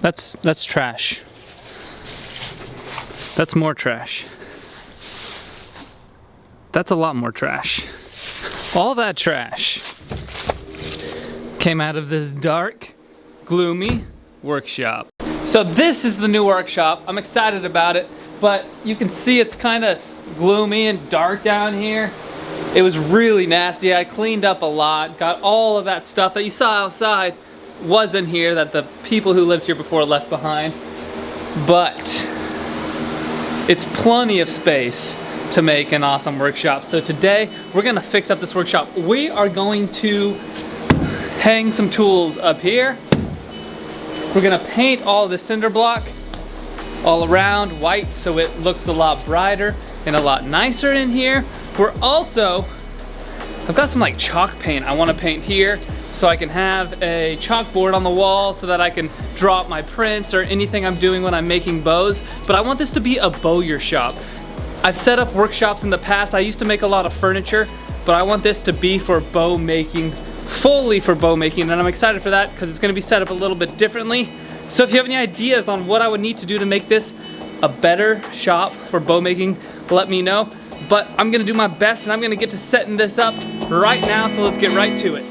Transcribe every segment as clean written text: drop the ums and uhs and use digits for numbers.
That's trash. That's more trash. That's a lot more trash. All that trash came out of this dark, gloomy workshop. So this is the new workshop. I'm excited about it, but you can see it's kind of gloomy and dark down here. It was really nasty. I cleaned up a lot, got all of that stuff that you saw outside was in here that the people who lived here before left behind. But it's plenty of space to make an awesome workshop. So today we're gonna fix up this workshop. We are going to hang some tools up here. We're gonna paint all this cinder block all around white so it looks a lot brighter and a lot nicer in here. We're also, I've got some like chalk paint I wanna paint here so I can have a chalkboard on the wall so that I can draw up my prints or anything I'm doing when I'm making bows. But I want this to be a Bowyer shop. I've set up workshops in the past. I used to make a lot of furniture, but I want this to be for bow making, fully for bow making, and I'm excited for that because it's gonna be set up a little bit differently. So if you have any ideas on what I would need to do to make this a better shop for bow making, let me know. But I'm gonna do my best and I'm gonna get to setting this up right now, so let's get right to it.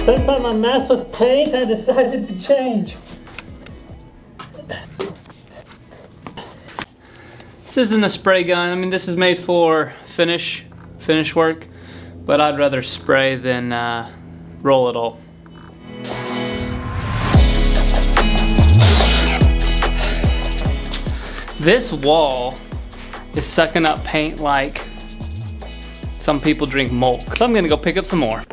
Since I'm a mess with paint, I decided to change. This isn't a spray gun. I mean, this is made for finish work, but I'd rather spray than roll it all. This wall is sucking up paint like some people drink milk. So I'm gonna go pick up some more.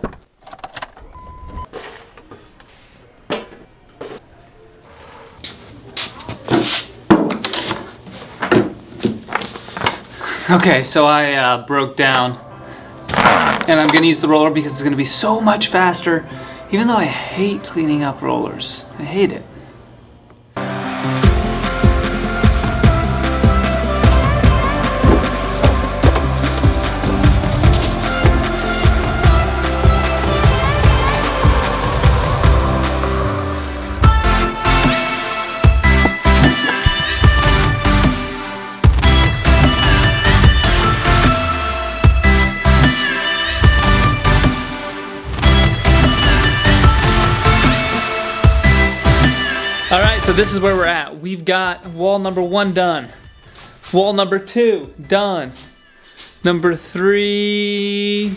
Okay, so I broke down and I'm gonna use the roller because it's gonna be so much faster, even though I hate cleaning up rollers. I hate it. All right, so this is where we're at. We've got wall number 1 done. Wall number 2 done. Number 3,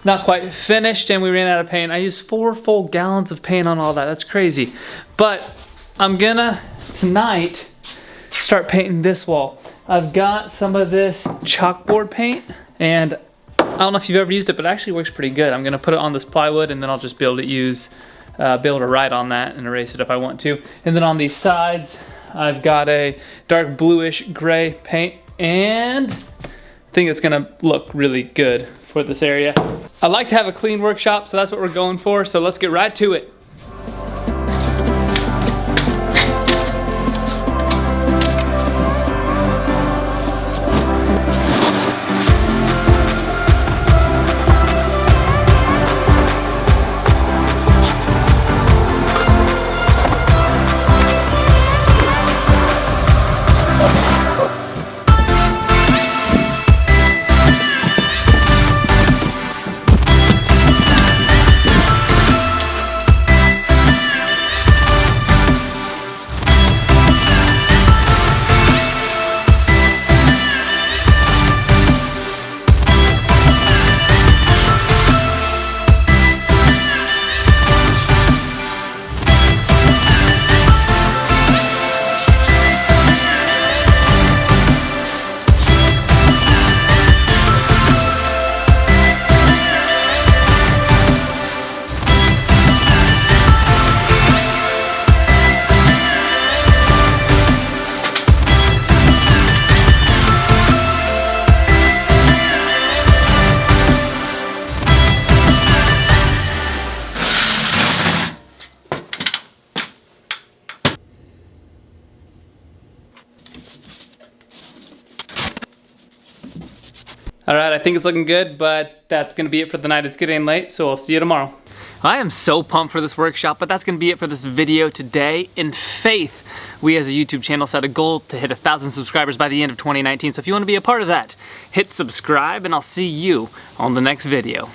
not quite finished, and we ran out of paint. I used 4 full gallons of paint on all that. That's crazy. But I'm gonna, tonight, start painting this wall. I've got some of this chalkboard paint, and I don't know if you've ever used it, but it actually works pretty good. I'm gonna put it on this plywood, and then I'll just be able to write on that and erase it if I want to. And then on these sides, I've got a dark bluish gray paint, and I think it's gonna look really good for this area. I like to have a clean workshop, so that's what we're going for. So let's get right to it. All right, I think it's looking good, but that's gonna be it for the night. It's getting late, so I'll see you tomorrow. I am so pumped for this workshop, but that's gonna be it for this video today. In faith, we as a YouTube channel set a goal to hit 1,000 subscribers by the end of 2019. So if you wanna be a part of that, hit subscribe and I'll see you on the next video.